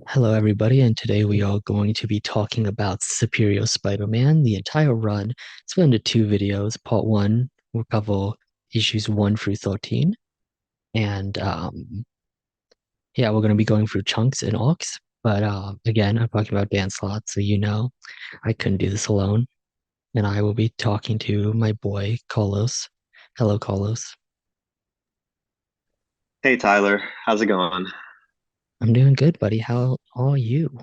Hello, everybody, and today we are going to be talking about Superior Spider-Man. The entire run split into two videos. Part one will cover issues 1 through 13, and yeah, we're going to be going through chunks and arcs. But again, I'm talking about Dan Slott, so I couldn't do this alone, and I will be talking to my boy Carlos. Hello, Carlos. Hey Tyler, how's it going? I'm doing good, buddy. How are you?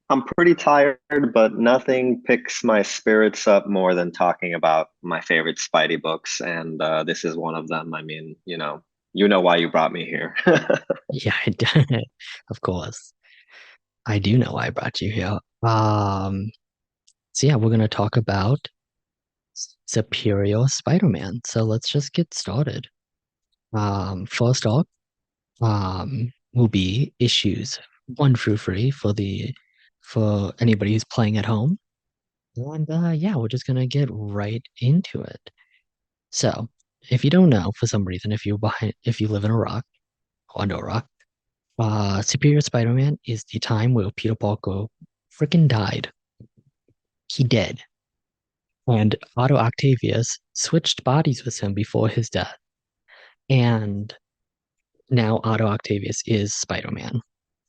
I'm pretty tired, but nothing picks my spirits up more than talking about my favorite Spidey books, and this is one of them. I mean, you know why you brought me here. Yeah, of course. I do know why I brought you here. So yeah, we're gonna talk about Superior Spider-Man. So let's just get started. First off, will be issues 1 through 3 for anybody who's playing at home. And yeah, we're just gonna get right into it. So, if you don't know, for some reason, if you live in a rock, or under a rock, Superior Spider-Man is the time where Peter Parker freaking died. He dead. And Otto Octavius switched bodies with him before his death. And now Otto Octavius is Spider-Man.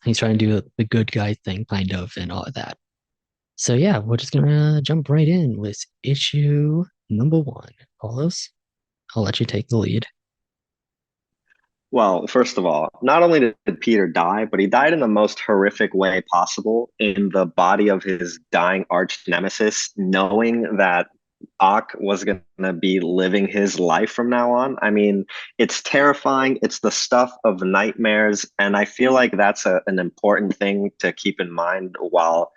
He's trying to do the good guy thing, kind of, and all of that. So yeah, we're just gonna jump right in with issue number 1. Carlos, I'll let you take the lead. Well, first of all, not only did Peter die, but he died in the most horrific way possible in the body of his dying arch nemesis, knowing that Ock was going to be living his life from now on. I mean, it's terrifying. It's the stuff of nightmares, and I feel like that's an important thing to keep in mind while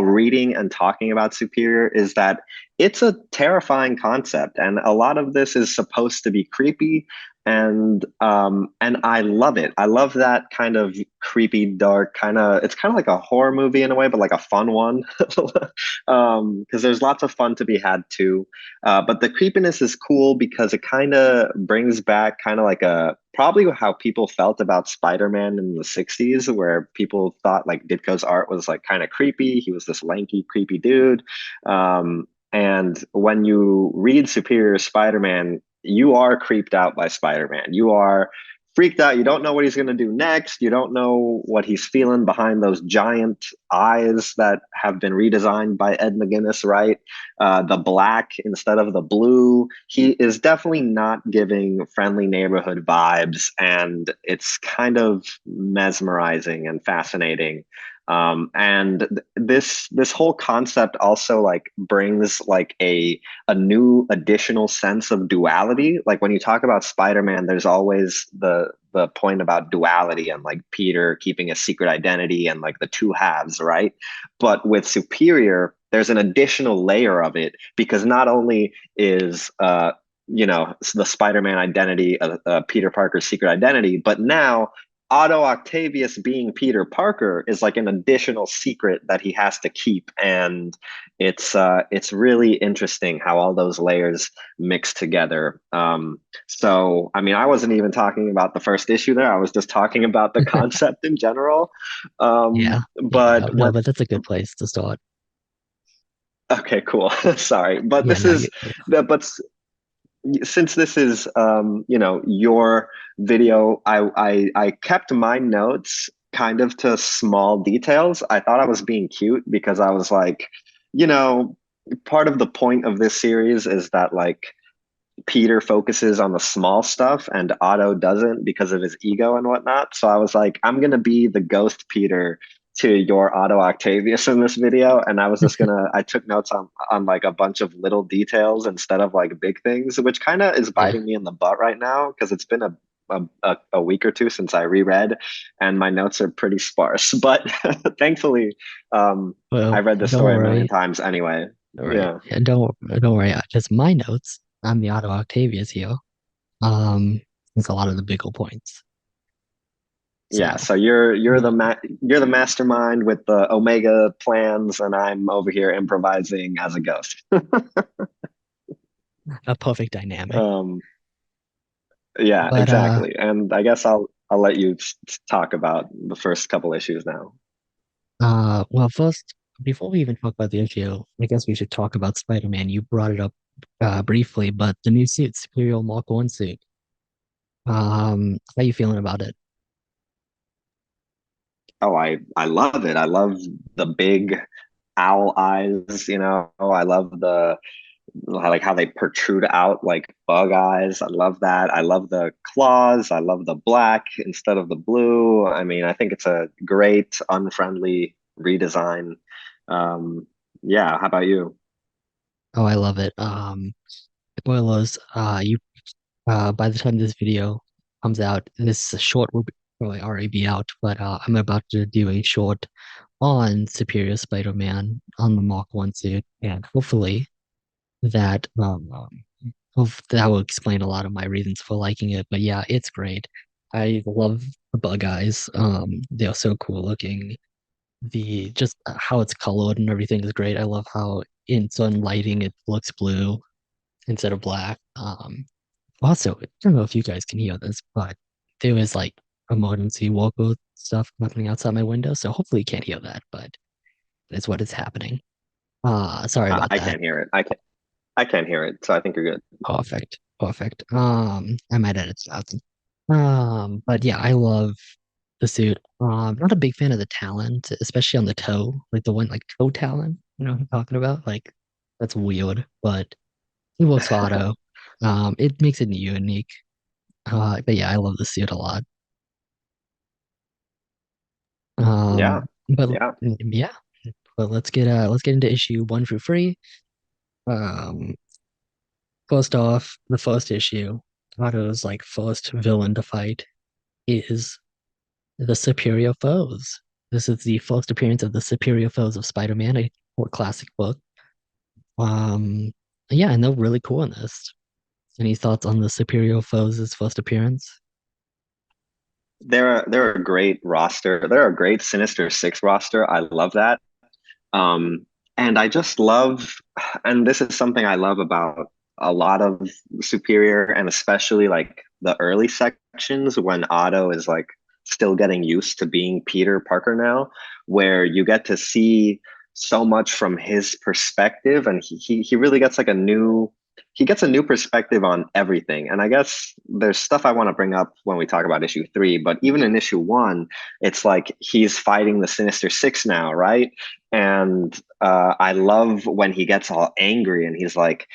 reading and talking about Superior is that it's a terrifying concept, and a lot of this is supposed to be creepy and I love it. I love that kind of creepy, dark kind of. It's kind of like a horror movie in a way, but like a fun one, because there's lots of fun to be had too. But the creepiness is cool because it kind of brings back kind of like a probably how people felt about Spider-Man in the '60s, where people thought like Ditko's art was like kind of creepy. He was this lanky, creepy dude. And when you read Superior Spider-Man, you are creeped out by Spider-Man. You are freaked out. You don't know what he's going to do next. You don't know what he's feeling behind those giant eyes that have been redesigned by Ed McGuinness, right? The black instead of the blue. He is definitely not giving friendly neighborhood vibes, and it's kind of mesmerizing and fascinating. And this whole concept also like brings like a new additional sense of duality. Like when you talk about Spider-Man, there's always the point about duality and like Peter keeping a secret identity and like the two halves, right? But with Superior, there's an additional layer of it because not only is the Spider-Man identity, Peter Parker's secret identity, but now Otto Octavius being Peter Parker is like an additional secret that he has to keep, and it's really interesting how all those layers mix together. So, I mean, I wasn't even talking about the first issue there. I was just talking about the concept in general. Yeah, yeah, But no, when but that's a good place to start. okay, cool. Sorry, but Yeah, this no, is but since this is your video, I kept my notes kind of to small details. I thought I was being cute because I was like, you know, part of the point of this series is that like Peter focuses on the small stuff and Otto doesn't because of his ego and whatnot. So I was like, I'm gonna be the ghost Peter to your Otto Octavius in this video. And I was just gonna I took notes on like a bunch of little details instead of like big things, which kind of is yeah. biting me in the butt right now because it's been a week or two since I reread and my notes are pretty sparse. But thankfully, I Well, read this don't story a million worry. times anyway. All right. Yeah. Yeah, don't worry. Just my notes. I'm the Otto Octavius here. It's a lot of the bigger points. Yeah, So, so you're but you're the mastermind with the Omega plans, and I'm over here improvising as a ghost. a perfect dynamic. Um, yeah, But exactly. And I guess I'll. I'll let you talk about the first couple issues now. Well, first, before we even talk about the issue, I guess we should talk about Spider-Man. You brought it up briefly, but the new suit, Superior Mark One suit. How you feeling about it? Oh, I love it. I love the big owl eyes, you know. I love the like how they protrude out like bug eyes. I love that. I love the claws. I love the black instead of the blue. I mean, I think it's a great unfriendly redesign. Um, yeah, how about you? Oh, I love it. Spoilers, you by the time this video comes out, this short will probably already be out, but I'm about to do a short on Superior Spider-Man on the Mark One suit, and hopefully that that will explain a lot of my reasons for liking it. But yeah, it's great. I love the bug eyes. They're so cool looking. The just how it's colored and everything is great. I love how in sun lighting it looks blue instead of black. Also, I don't know if you guys can hear this, but there was like emergency walkout stuff happening outside my window, so hopefully you can't hear that, but that's what is happening. Sorry about I that. can't hear it. I can't hear it, so I think you're good. Perfect. Perfect. I might edit it out. But yeah, I love the suit. Not a big fan of the talent, especially on the toe, like the one like toe talent, you know what I'm talking about? Like that's weird, but it works for Otto. It makes it unique. But yeah, I love the suit a lot. Yeah, But yeah. yeah, but let's get into issue 1 through 3. Um, First off, the first issue, Otto's like first villain to fight is the Superior Foes. This is the first appearance of the Superior Foes of Spider-Man, a more classic book. Um, yeah, and they're really cool in this. Any thoughts on the Superior Foes' first appearance? They're a great roster. They're a great Sinister Six roster. I love that. Um, and I just love, and this is something I love about a lot of Superior, and especially like the early sections when Otto is like still getting used to being Peter Parker now, where you get to see so much from his perspective, and he really gets like a new he gets a new perspective on everything. And I guess there's stuff I want to bring up when we talk about issue 3, but even in issue 1, it's like he's fighting the Sinister Six now, right? And I love when he gets all angry and he's like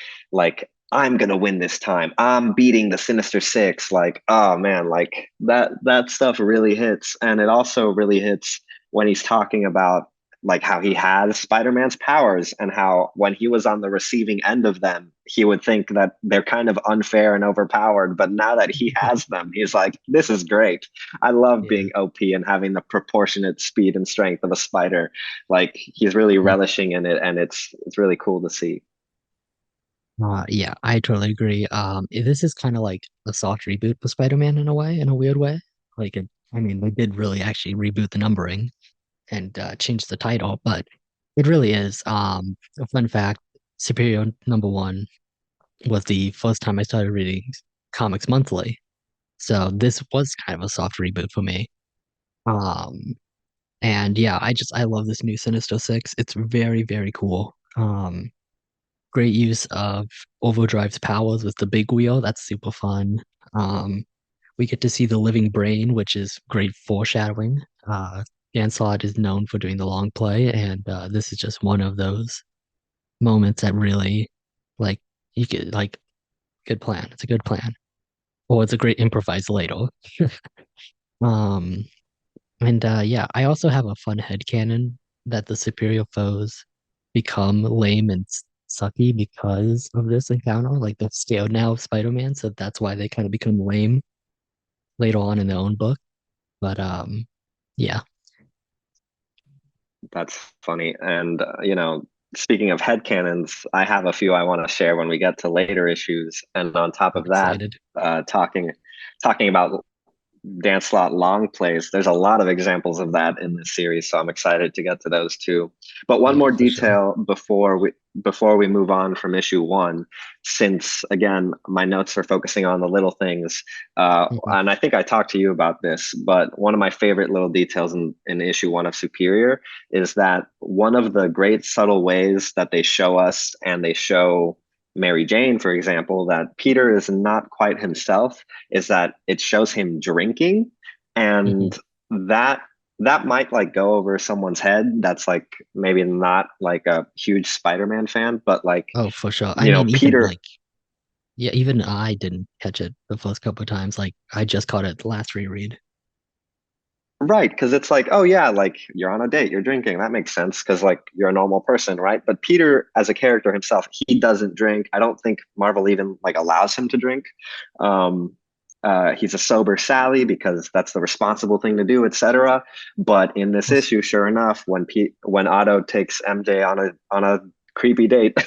I'm gonna win this time. I'm beating the Sinister Six. Like, oh man, like that stuff really hits, and it also really hits when he's talking about like how he has Spider-Man's powers and how when he was on the receiving end of them, he would think that they're kind of unfair and overpowered. But now that he has them, he's like, this is great. I love Yeah. being OP and having the proportionate speed and strength of a spider. Like he's really relishing in it, and it's really cool to see. Yeah, I totally agree. This is kind of like a soft reboot for Spider-Man in a way, in a weird way. I mean, they did really actually reboot the numbering and change the title, but it really is. A fun fact, Superior number one was the first time I started reading comics monthly. So this was kind of a soft reboot for me. Um, and yeah, I love this new Sinister Six. It's very, very cool. Great use of Overdrive's powers with the big wheel. That's super fun. Um, we get to see the living brain, which is great foreshadowing. Dan Slott is known for doing the long play, and this is just one of those moments that really, like, you get like good plan. It's a good plan, or it's a great improvised later. Um, and yeah, I also have a fun headcanon that the superior foes become lame and sucky because of this encounter. Like they're scared now of Spider-Man, so that's why they kind of become lame later on in their own book. But yeah, That's funny. And speaking of headcanons, I have a few I want to share when we get to later issues. And on top I'm of that, excited. talking about Dan Slott long plays, there's a lot of examples of that in this series. So I'm excited to get to those too. But one Oh, more for sure. detail before we move on from issue one, since again, my notes are focusing on the little things, Mhm, and I think I talked to you about this, but one of my favorite little details in issue one of Superior is that one of the great subtle ways that they show us and they show Mary Jane, for example, that Peter is not quite himself, is that it shows him drinking, mhm. and that that might like go over someone's head that's like maybe not like a huge Spider-Man fan, but like, Oh, for sure. I mean, even Peter. like, yeah, even I didn't catch it the first couple of times. Like, I just caught it the last reread. Right, because it's like, oh yeah, like you're on a date, you're drinking. That makes sense because like you're a normal person, right? But Peter, as a character himself, he doesn't drink. I don't think Marvel even like allows him to drink. Um, he's a sober Sally because that's the responsible thing to do, etc. But in this Also, issue, sure enough, when Otto takes MJ on a creepy date,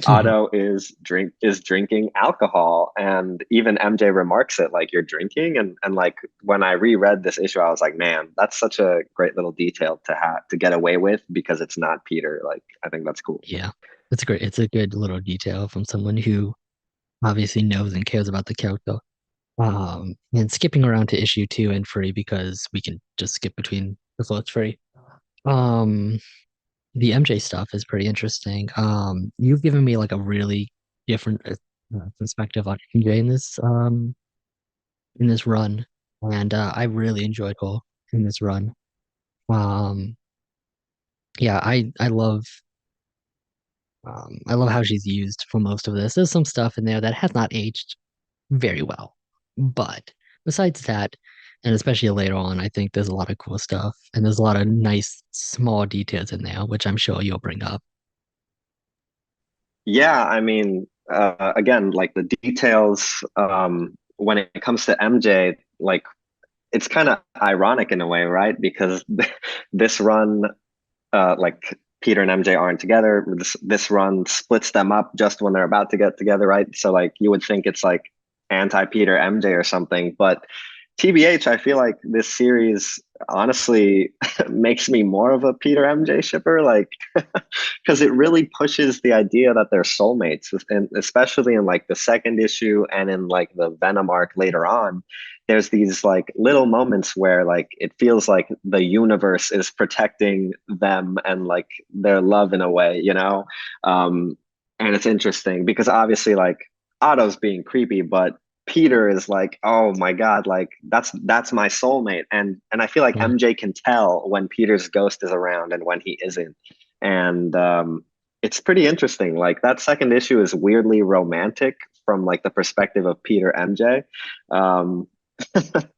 Otto is drinking alcohol, and even MJ remarks it like you're drinking, and like when I reread this issue, I was like, man, that's such a great little detail to have to get away with because it's not Peter. Like I think that's cool. yeah, it's great. It's a good little detail from someone who obviously knows and cares about the character. And skipping around to issue two and three because we can just skip between the first three. Um, the MJ stuff is pretty interesting. You've given me like a really different perspective on MJ in this run, and I really enjoyed her in this run. Um, yeah, I love how she's used for most of this. There's some stuff in there that has not aged very well, but besides that, and especially later on, I think there's a lot of cool stuff, and there's a lot of nice small details in there, which I'm sure you'll bring up. Yeah, I mean, again, like the details when it comes to MJ, like it's kind of ironic in a way, right? Because this run, like Peter and MJ aren't together. This run splits them up just when they're about to get together, right? So like you would think it's like anti-Peter MJ or something, but TBH, I feel like this series honestly makes me more of a Peter MJ shipper, like because it really pushes the idea that they're soulmates, and especially in like the second issue and in like the Venom arc later on. There's these like little moments where like it feels like the universe is protecting them and like their love in a way, and it's interesting because obviously like Otto's being creepy, but Peter is like, oh my God, like that's my soulmate. And I feel like Yeah. MJ can tell when Peter's ghost is around and when he isn't. And it's pretty interesting. Like that second issue is weirdly romantic from like the perspective of Peter MJ. Um,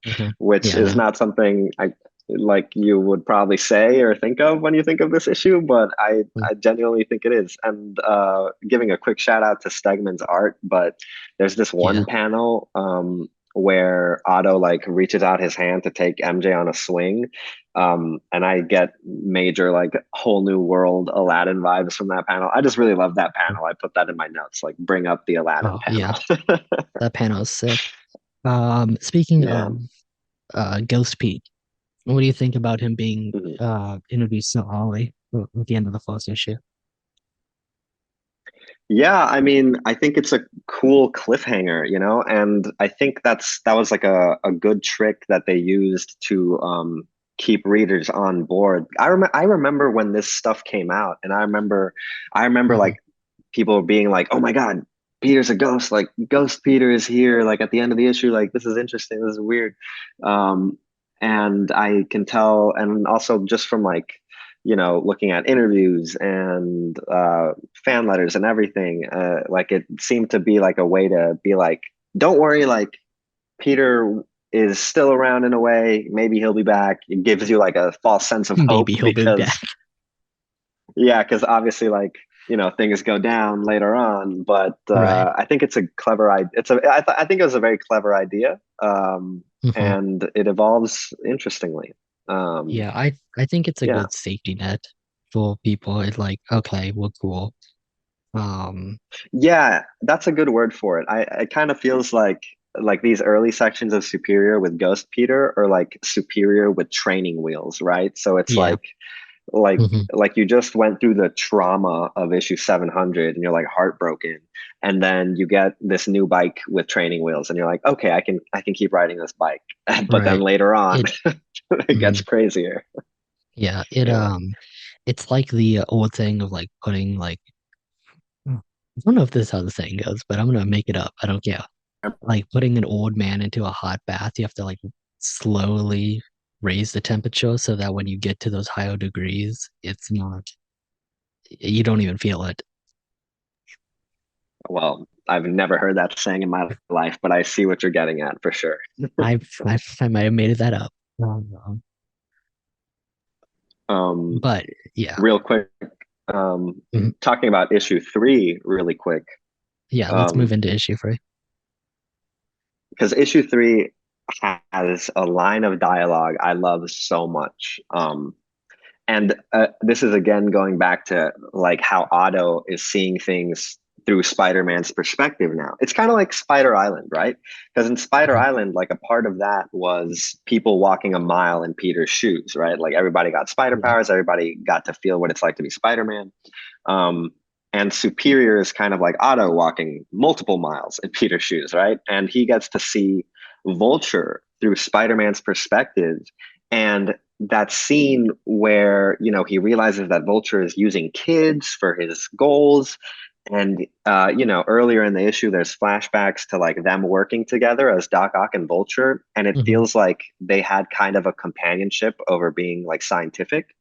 Mhm. which Yeah, I is know. not something I like you would probably say or think of when you think of this issue, but Mm. I genuinely think it is. And giving a quick shout out to Stegman's art, but there's this Yeah. one panel where Otto like reaches out his hand to take MJ on a swing. And I get major like whole new world Aladdin vibes from that panel. I just really love that panel. I put that in my notes, like bring up the Aladdin Oh, panel. yeah. That panel is sick. Speaking Yeah. of Ghost Pete, what do you think about him being Mhm. introduced to Ollie at the end of the first issue? Yeah, I mean, I think it's a cool cliffhanger, and I think that was like a good trick that they used to keep readers on board. I remember when this stuff came out, and I remember Hmm. like people being like, "Oh my God, Peter's a ghost! Like Ghost Peter is here! Like at the end of the issue, like this is interesting. This is weird." Um, and I can tell, and also just from like looking at interviews and fan letters and everything, like it seemed to be like a way to be like, don't worry, like Peter is still around in a way. Maybe he'll be back. It gives you like a false sense of hope Maybe he'll be back. because, yeah, because obviously, like, things go down later on. But Right. I think it's a clever idea. I think it was a very clever idea. Hmm. And it evolves interestingly. Um, Yeah, I think it's a yeah. good safety net for people. It's like, okay, we're cool. Um, Yeah, that's a good word for it. It kind of feels like these early sections of Superior with Ghost Peter are like Superior with training wheels, right? So it's yeah. like hmm like you just went through the trauma of issue 700 and you're like heartbroken, and then you get this new bike with training wheels and you're like, okay, I can keep riding this bike. But then Right. later on It it gets mhm. crazier. Yeah, Yeah. it's like the old thing of like putting like I don't know if this is how the saying goes, but I'm gonna make it up. I don't care. Like putting an old man into a hot bath, you have to like slowly raise the temperature so that when you get to those higher degrees, it's not, you don't even feel it. Well, I've never heard that saying in my life, but I see what you're getting at for sure. I might have made that up. Um, um but yeah, Real quick, um Mhm. talking about issue 3 really quick, Yeah, let's move um into issue three. because issue 3 has a line of dialogue I love so much. And this is again going back to like how Otto is seeing things through Spider-Man's perspective now. It's kind of like Spider Island, right? Because in Spider Mhm. Island, like a part of that was people walking a mile in Peter's shoes, right? Like everybody got spider Yeah. powers, everybody got to feel what it's like to be Spider-Man. Um, and Superior is kind of like Otto walking multiple miles in Peter's shoes, right? And he gets to see Vulture through Spider-Man's perspective. And that scene where, he realizes that Vulture is using kids for his goals. And, earlier in the issue, there's flashbacks to like them working together as Doc Ock and Vulture. And it Mhm. feels like they had kind of a companionship over being like scientific.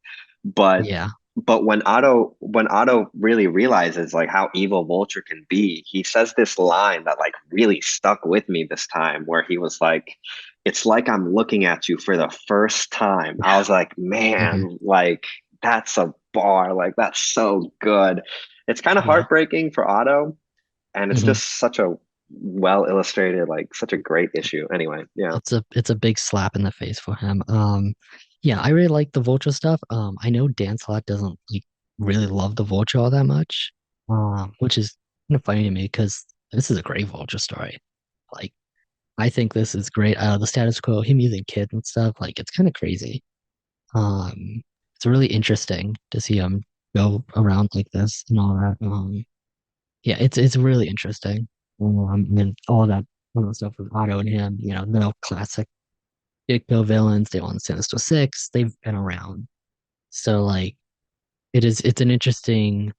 But Yeah. when Otto really realizes like how evil Vulture can be, he says this line that like really stuck with me this time, where he was like, "It's like I'm looking at you for the first time." I was like, Mhm. "Man, like that's a bar. Like that's so good." It's kind of Yeah. heartbreaking for Otto, and it's Mhm. just such a well illustrated, like such a great issue. Anyway, yeah. It's a big slap in the face for him. Yeah, I really like the Vulture stuff. I know Dan Slott doesn't like really love the Vulture all that much. Which is kind of funny to me because this is a great Vulture story. Like, I think this is great. The status quo, him using kids and stuff, like it's kind of crazy. It's really interesting to see him go around like this and all that. Yeah, it's really interesting. And all that stuff with Otto and him, the classic Ditko villains, they on Sinister Six, they've been around. So like it's an interesting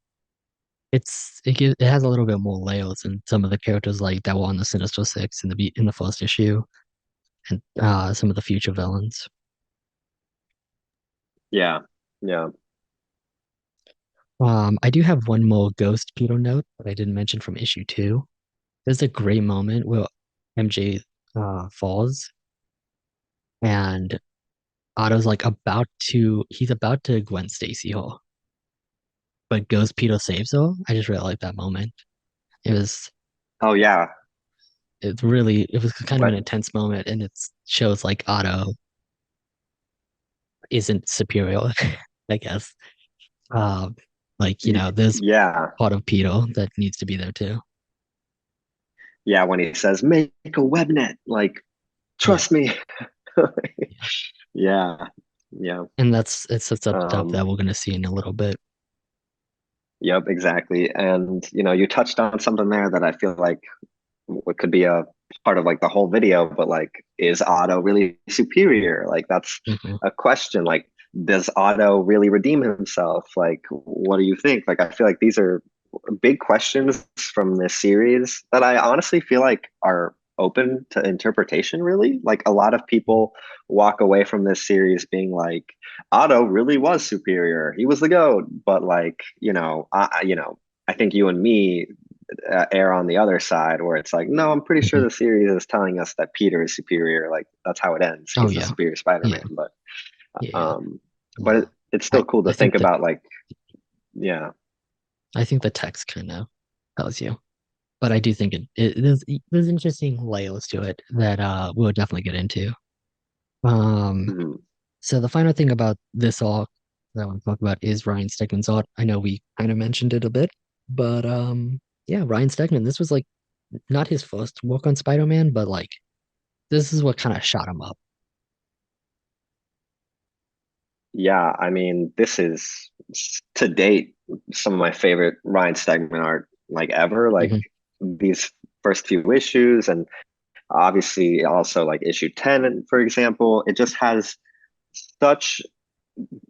it has a little bit more layers than some of the characters like that were on the Sinister Six in the first issue and some of the future villains. Yeah. Yeah. I do have one more Ghost Peter note that I didn't mention from issue two. There's a great moment where MJ falls and Otto's like he's about to Gwen Stacy her, but Ghost Peter saves her. I just really like that moment. It was Oh yeah. it was kind of an What? intense moment and it shows like Otto isn't superior, I guess. Um, like, there's Yeah. part of Peter that needs to be there too. Yeah, when he says make a web net, like Yeah. trust me. Yeah. Yeah. Yeah. And it sets up stuff Um, that we're gonna see in a little bit. yep, exactly. And you touched on something there that I feel like what could be a part of like the whole video, but like, is Otto really superior? Like that's hmm a question. Like, does Otto really redeem himself? Like, what do you think? Like, I feel like these are big questions from this series that I honestly feel like are open to interpretation, really. Like a lot of people walk away from this series being like, Otto really was superior. He was the GOAT. But like, I think you and me err on the other side where it's like, no, I'm pretty sure hmm the series is telling us that Peter is superior. Like that's how it ends. Oh He's the yeah. superior Yeah. Spider-Man. But Yeah. um, but Uh, it's I still cool to I think think about. Like, yeah. I think the text kind of tells you. But I do think there's interesting layers to it that we'll definitely get into. Um Mhm. so the final thing about this all that I want to talk about is Ryan Stegman's art. I know we kind of mentioned it a bit, but yeah, Ryan Stegman, this was like not his first work on Spider-Man, but like this is what kind of shot him up. Yeah, I mean, this is to date some of my favorite Ryan Stegman art like ever. Like Hmm. these first few issues, and obviously also like issue 10, for example, it just has such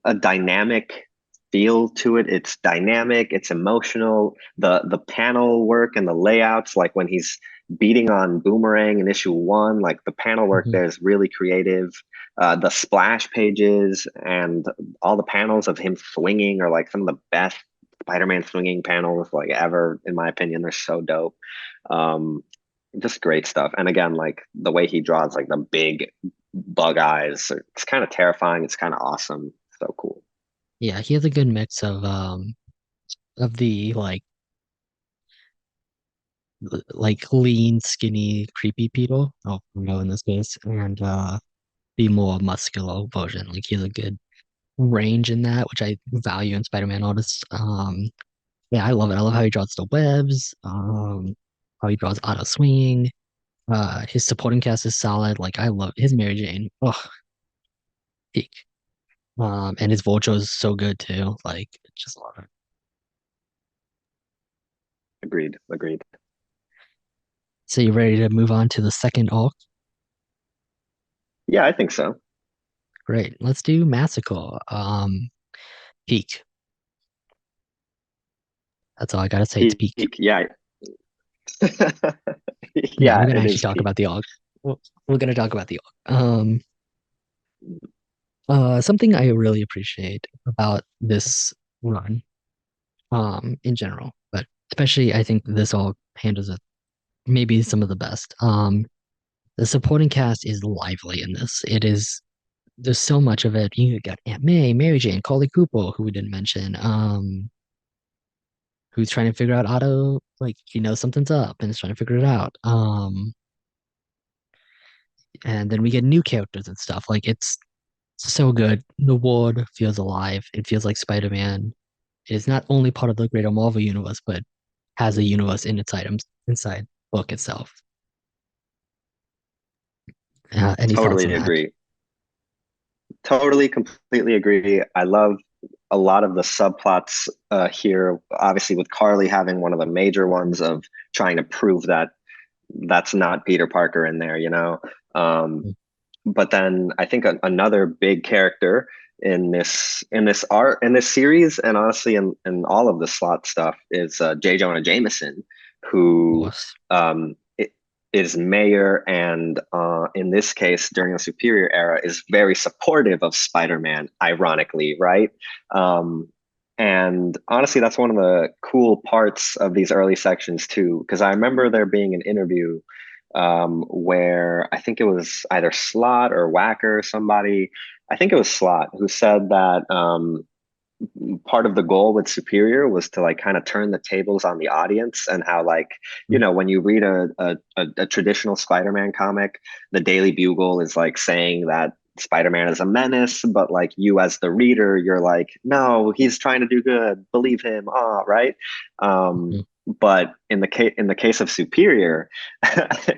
a dynamic feel to it. It's dynamic, it's emotional. The panel work and the layouts, like when he's beating on Boomerang in issue 1, like the panel work Hmm. there is really creative. The splash pages and all the panels of him swinging are like some of the best Spider-Man swinging panels like ever, in my opinion. They're so dope. Um, just great stuff. And again, like the way he draws like the big bug eyes, it's kind of terrifying. It's kind of awesome. So cool. Yeah, he has a good mix of the like lean, skinny, creepy people. Oh, no, in this case, and the more muscular version. Like he has a good range in that, which I value in Spider-Man artists. Yeah, I love it. I love how he draws the webs. How he draws auto swinging. His supporting cast is solid. Like I love his Mary Jane. Oh, peak. And his Vulture is so good too. Like just love it. Agreed. Agreed. So you ready to move on to the second arc? Yeah, I think so. Great. Let's do Massacre. Peak. That's all I gotta say. It's peak. Peak. Yeah. Yeah, we're Yeah, gonna it actually is talk peak. about the arc. We're gonna talk about the arc. Something I really appreciate about this run, in general, but especially I think this all handles it maybe some of the best. The supporting cast is lively in this. It is there's so much of it. You got Aunt May, Mary Jane, Carly Cooper, who we didn't mention, who's trying to figure out Otto, like he knows something's up and is trying to figure it out. And then we get new characters and stuff. Like it's so good. The world feels alive. It feels like Spider-Man is not only part of the greater Marvel universe, but has a universe in its items inside book itself. Any thoughts on Totally that? agree. Totally, completely agree. I love a lot of the subplots here, obviously, with Carly having one of the major ones of trying to prove that that's not Peter Parker in there, you know? Um, but then I think another big character in this art in this series, and honestly in all of the Slott stuff, is J. Jonah Jameson, Of who course. is mayor, and in this case during the Superior era is very supportive of Spider-Man, ironically, right? um, and honestly, that's one of the cool parts of these early sections too, because I remember there being an interview where I think it was either Slot or Whacker or somebody. I think it was Slot who said that part of the goal with Superior was to like kind of turn the tables on the audience, and how like, you know, when you read a traditional Spider-Man comic, the Daily Bugle is like saying that Spider-Man is a menace, but like you as the reader, you're like, no, he's trying to do good, believe him, right? Mhm. But in the case of Superior,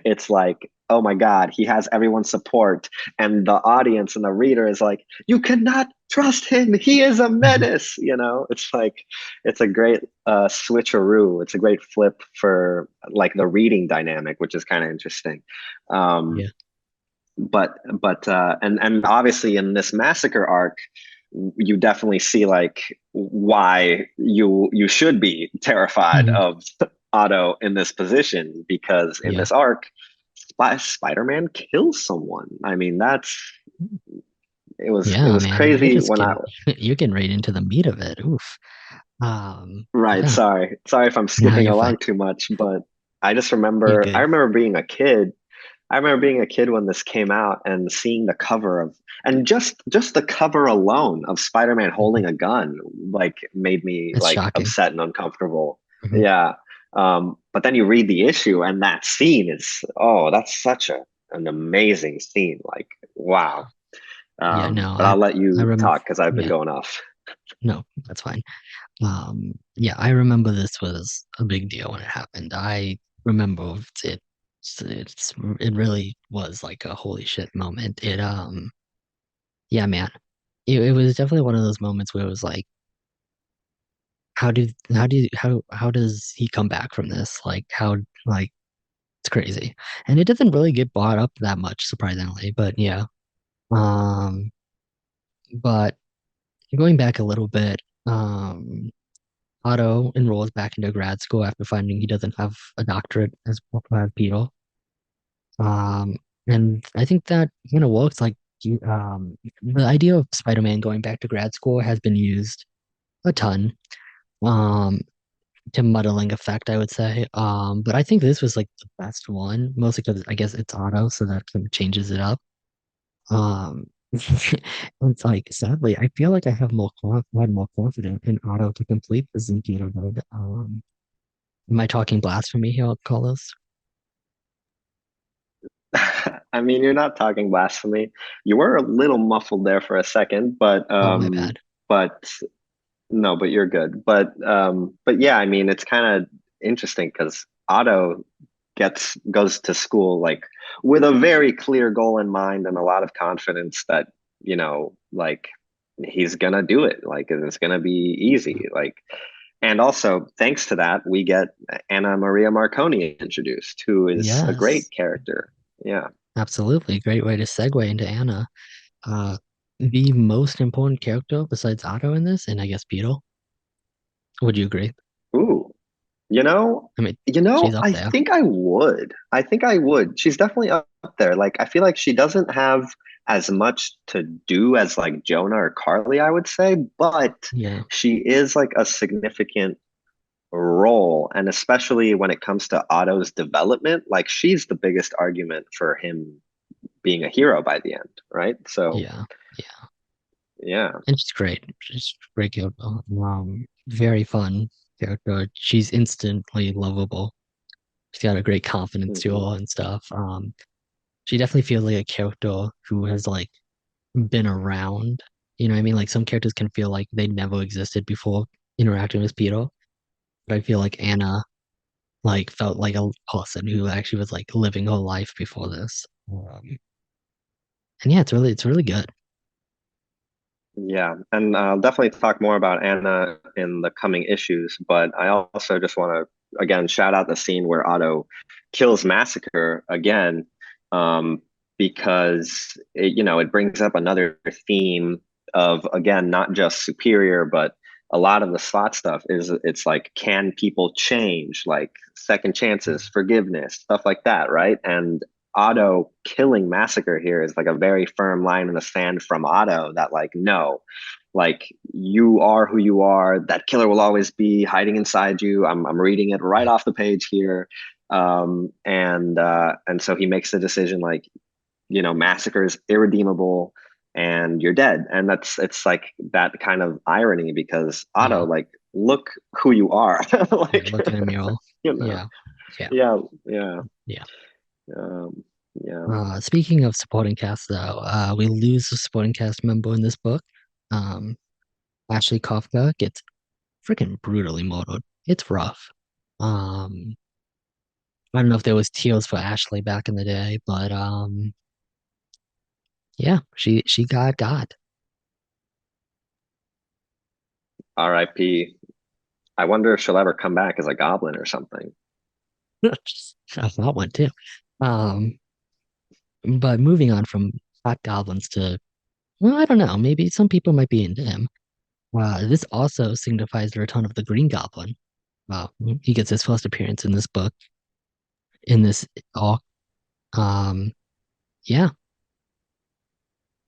it's like, oh my God, he has everyone's support, and the audience and the reader is like, you cannot trust him. He is a menace. You know, it's like it's a great switcheroo. It's a great flip for like the reading dynamic, which is kind of interesting. Um, Yeah. and obviously in this massacre arc, you definitely see like why you should be terrified Mhm. of Otto in this position, because in Yeah. this arc, Spider-Man kills someone. I mean, that's it Yeah, was man. You're crazy just when I getting you're getting right into the meat of it. Oof. right, Yeah. sorry if I'm No, skipping you're fine. along too much, but You're I good. remember being a kid. I remember being a kid when this came out and seeing the cover of, and just the cover alone of Spider-Man Mhm. holding a gun like made me It's like shocking. upset and uncomfortable. Mhm. Yeah. But then you read the issue and that scene is, oh, that's such an amazing scene. Like, wow. Yeah, no, But I'll let I you remember. talk because I've been Yeah, going off. no, that's fine. Yeah, I remember this was a big deal when it happened. I remember it really was like a holy shit moment. Yeah, man. it was definitely one of those moments where it was like, how does he come back from this? Like how like it's crazy. And it doesn't really get brought up that much, surprisingly. But yeah. Um, but going back a little bit, Otto enrolls back into grad school after finding he doesn't have a doctorate as Beetle. Um, and I think that kind of works. Like, the idea of Spider-Man going back to grad school has been used a ton, um, to muddling effect, I would say. But I think this was like the best one, mostly because I guess it's Otto, so that kind of changes it up. Um, it's like sadly, I feel like I have had more confidence in Otto to complete the Zinkido mode. Am I talking blasphemy here, Carlos? I mean, you're not talking blasphemy. You were a little muffled there for a second, Oh, my bad. but no, but you're good. But yeah, I mean, it's kind of interesting because Otto gets goes to school like with a very clear goal in mind and a lot of confidence that, like he's gonna do it. Like it's gonna be easy. Like, and also thanks to that, we get Anna Maria Marconi introduced, who is a Yes, great character. Yeah. absolutely. Great way to segue into Anna. Uh, the most important character besides Otto in this, and I guess Beetle. Would you agree? Ooh. You know, I mean, she's up I there. think I would. I think I would. She's definitely up there. Like, I feel like she doesn't have as much to do as like Jonah or Carly, I would say, but Yeah, she is like a significant role. And especially when it comes to Otto's development, like she's the biggest argument for him being a hero by the end, right? So, yeah, yeah. yeah. And she's great. She's a great character. Very fun character. She's instantly lovable. She's got a great confidence to Mhm. her and stuff. She definitely feels like a character who has like been around. You know what I mean? Like some characters can feel like they never existed before interacting with Peter. But I feel like Anna like felt like a person who actually was like living her life before this. And yeah, it's really good. Yeah, and I'll definitely talk more about Anna in the coming issues, but I also just want to again shout out the scene where Otto kills Massacre again, um, because it brings up another theme of again not just Superior, but a lot of the Slot stuff is it's like can people change, like second chances, forgiveness, stuff like that, right? And Otto killing Massacre here is like a very firm line in the sand from Otto that like no, like you are who you are. That killer will always be hiding inside you. I'm reading it right off the page here, and so he makes the decision like Massacre is irredeemable and you're dead, and it's like that kind of irony because Otto Yeah. like look who you are, Yeah. like Look at him, y'all. you know Yeah. Yeah. yeah yeah. Yeah. Um, yeah. Speaking of supporting cast, though, we lose a supporting cast member in this book. Um, Ashley Kafka gets freaking brutally murdered. It's rough. Um, I don't know if there was tears for Ashley back in the day, but yeah, she got. R.I.P. I wonder if she'll ever come back as a goblin or something. I thought one too. Um, but moving on from hot goblins to, well, I don't know. Maybe some people might be into him. This also signifies the return of the Green Goblin. He gets his first appearance in this book. In this arc, um, yeah,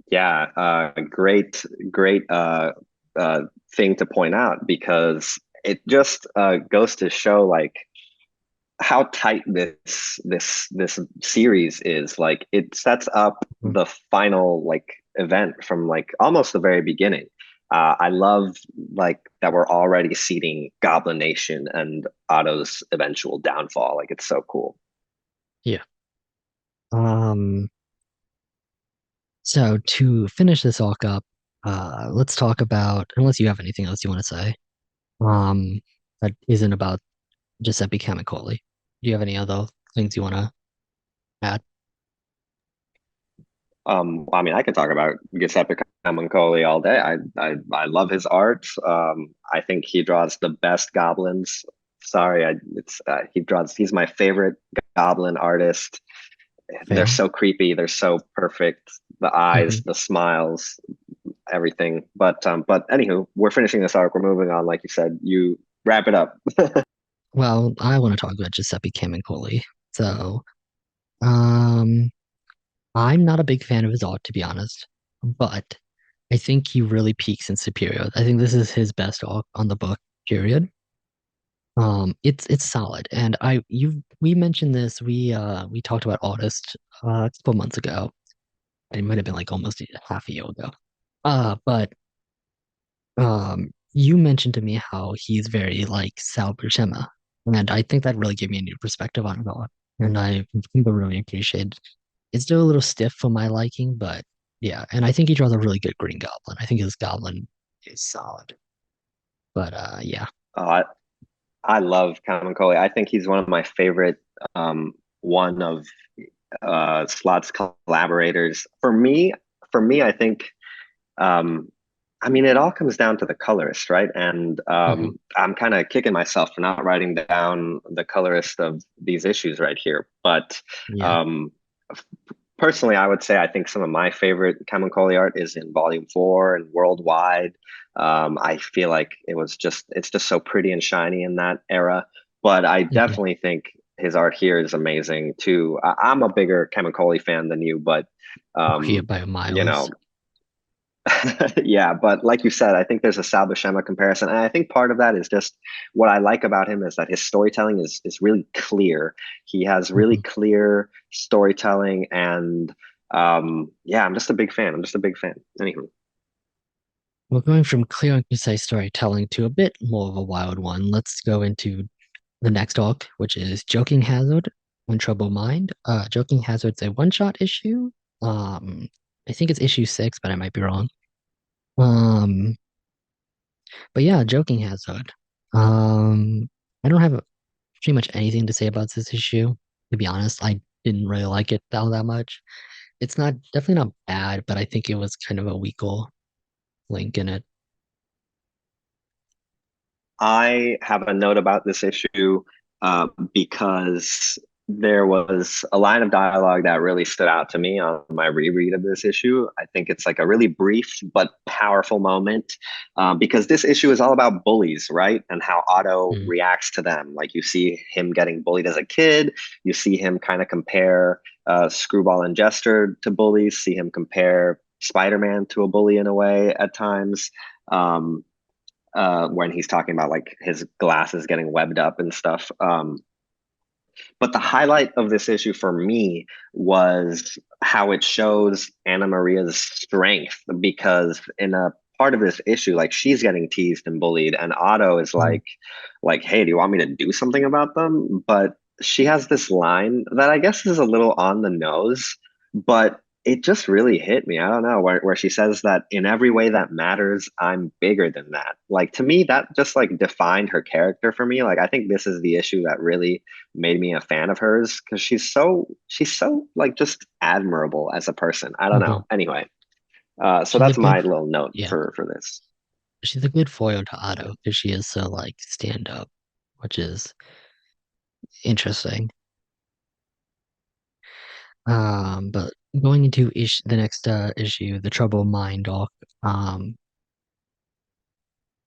Yeah, great uh, thing to point out because it just goes to show like how tight this series is. Like it sets up mhm, the final like event from like almost the very beginning. I love like that we're already seeding Goblin Nation and Otto's eventual downfall. Like it's so cool. yeah. Um, so to finish this arc up, let's talk about, unless you have anything else you want to say, um, that isn't about Giuseppe Camuncoli. Do you have any other things you want to add? I mean, I could talk about Giuseppe Camuncoli all day. I love his art. I think he draws the best goblins. Sorry, he draws. He's my favorite goblin artist. They're Fair. so creepy. They're so perfect. The Hmm. eyes, the smiles, everything. But anywho, we're finishing this arc. We're moving on. Like you said, you wrap it up. Well, I want to talk about Giuseppe Camuncoli. So, um, I'm not a big fan of his art, to be honest, but I think he really peaks in Superior. I think this is his best art on the book, period. It's solid, and we mentioned this. We talked about artist a couple months ago. It might have been like almost half a year ago. But you mentioned to me how he's very like Sal Buscema, and I think that really gave me a new perspective on it all. And I really appreciate it. It's still a little stiff for my liking, but yeah, and I think he draws a really good Green Goblin. I think his Goblin is solid. But yeah. Uh, I love Camuncoli. I think he's one of my favorite. One of Slott's collaborators. For me, I think um, I mean, it all comes down to the colorist, right? And Hmm. I'm kind of kicking myself for not writing down the colorist of these issues right here. But Yeah. um, personally, I would say I think some of my favorite Camuncoli art is in Volume 4 and Worldwide. I feel like it's just so pretty and shiny in that era. But I Hmm. definitely think his art here is amazing too. I'm a bigger Camuncoli fan than you, but Oh, here um, by you miles. know, yeah, but like you said, I think there's a Sal Buscema comparison, and I think part of that is just what I like about him is that his storytelling is really clear. He has really Hmm. clear storytelling, and yeah, I'm just a big fan. I'm just a big fan. Anywho, Well, going from clear and concise storytelling to a bit more of a wild one, let's go into the next arc, which is Joking Hazard and Trouble Mind. Joking Hazard's a one-shot issue. Um, I think it's issue 6, but I might be wrong. Um, but yeah, Joking Hazard. I don't have pretty much anything to say about this issue. To be honest, I didn't really like it all that much. It's not definitely not bad, but I think it was kind of a weaker link in it. I have a note about this issue because there was a line of dialogue that really stood out to me on my reread of this issue. I think it's like a really brief but powerful moment because this issue is all about bullies, right? And how Otto Mm, reacts to them. Like you see him getting bullied as a kid, you see him kind of compare Screwball and Jester to bullies, see him compare Spider-Man to a bully in a way at times. Um, when he's talking about like his glasses getting webbed up and stuff. But the highlight of this issue for me was how it shows Anna Maria's strength because in a part of this issue, like she's getting teased and bullied, and Otto is mm, like, hey, do you want me to do something about them? But she has this line that I guess is a little on the nose, but it just really hit me. I don't know, where she says that in every way that matters, I'm bigger than that. Like to me, that just like defined her character for me. Like I think this is the issue that really made me a fan of hers because she's so like just admirable as a person. I don't mhm. know. Anyway, so She's a that's good, my little note yeah, for this. she's a good foil to Otto because she is so like stand up, which is interesting. But going into the next issue, the Trouble Mind arc. Um,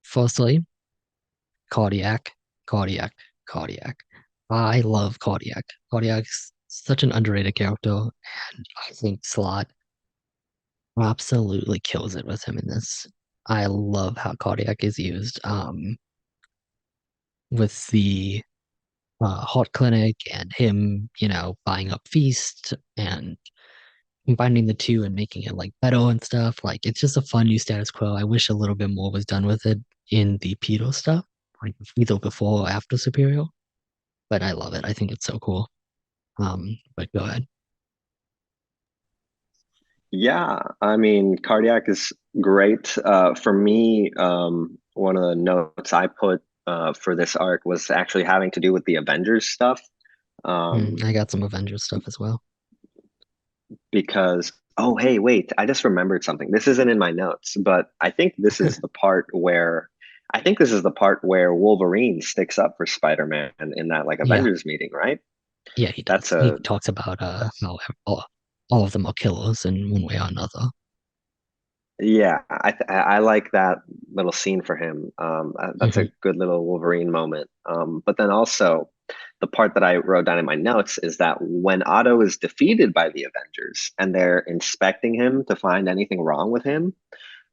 Firstly, Cardiac, Cardiac, Cardiac. I love Cardiac. Cardiac's such an underrated character, and I think Slot absolutely kills it with him in this. I love how Cardiac is used. With the Hot Clinic and him, buying up Feast and combining the two and making it like better and stuff. Like it's just a fun new status quo. I wish a little bit more was done with it in the pedo stuff, like either before or after Superior. But I love it. I think it's so cool. But go ahead. Yeah, I mean, cardiac is great. For me, one of the notes I put for this arc was actually having to do with the Avengers stuff. Mm, Um, I got some Avengers stuff as well. because Oh, hey, wait, I just remembered something. This isn't in my notes, but I think this is the part where Wolverine sticks up for Spider-Man in that like Yeah, Avengers meeting, right? yeah, he That's does. He a talks about how all of them are killers in one way or another. Yeah, I like that little scene for him. That's a Hmm. good little Wolverine moment. But then also, the part that I wrote down in my notes is that when Otto is defeated by the Avengers and they're inspecting him to find anything wrong with him,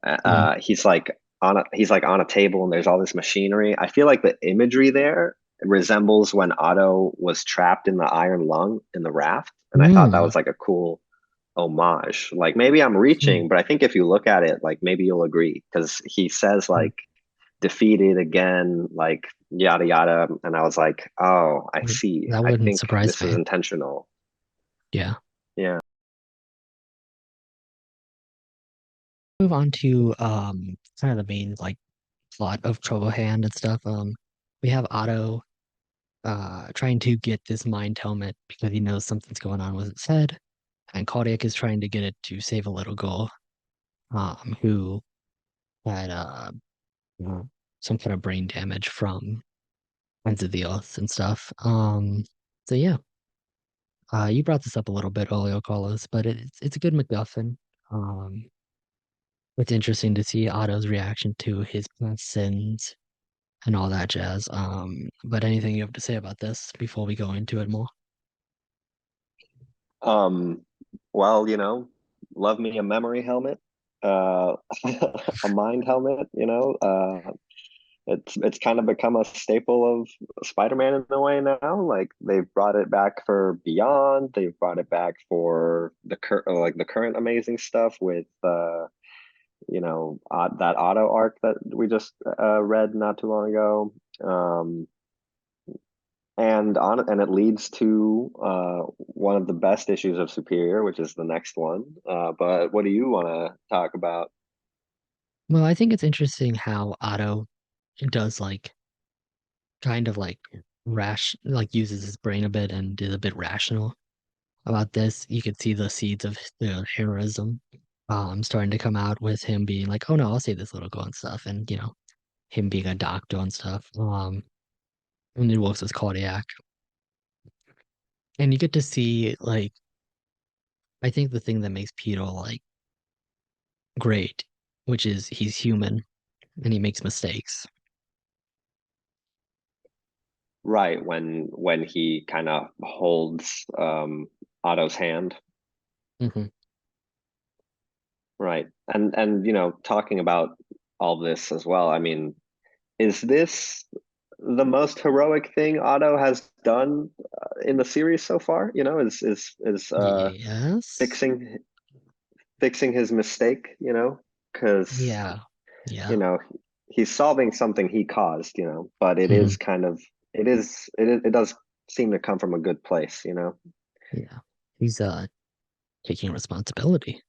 Hmm. he's like on a table and there's all this machinery. I feel like the imagery there resembles when Otto was trapped in the iron lung in the raft, and I thought that Mm. was like a cool homage. Like maybe I'm reaching, but I think if you look at it, like maybe you'll agree because he says Mm. like defeated again, like yada yada, and I was like, oh, I see. That I wouldn't think surprise this is me. intentional. Yeah. Yeah. Move on to kind of the main like plot of Trouble Hand and stuff. We have Otto trying to get this mind helmet because he knows something's going on with its head, and Kodiak is trying to get it to save a little girl, who had uh, some kind of brain damage from Ends of the Earth and stuff. So yeah, you brought this up a little bit earlier, Carlos, but it's a good MacGuffin. Um, it's interesting to see Otto's reaction to his past sins and all that jazz. But anything you have to say about this before we go into it more? Um, well, love me a memory helmet, uh, a mind helmet. It's kind of become a staple of Spider-Man in a way now. Like they've brought it back for Beyond, they've brought it back for the current amazing stuff with that auto arc that we just read not too long ago. Um, and it leads to one of the best issues of Superior, which is the next one. But what do you want to talk about? Well, I think it's interesting how Otto does like kind of like like uses his brain a bit and is a bit rational about this. You could see the seeds of the heroism starting to come out with him being like, oh no, I'll save this little girl and stuff, and him being a doctor and stuff. And it works with Cardiac. And you get to see like I think the thing that makes Peter like great, which is he's human and he makes mistakes. Right, when he kind of holds Otto's hand. Hmm. Right. And talking about all this as well, I mean, is this the most heroic thing Otto has done in the series so far? Is Yes. fixing fixing his mistake, because Yeah. Yeah. you know, he's solving something he caused, but it Hmm. is kind of it does seem to come from a good place. Yeah. He's taking responsibility.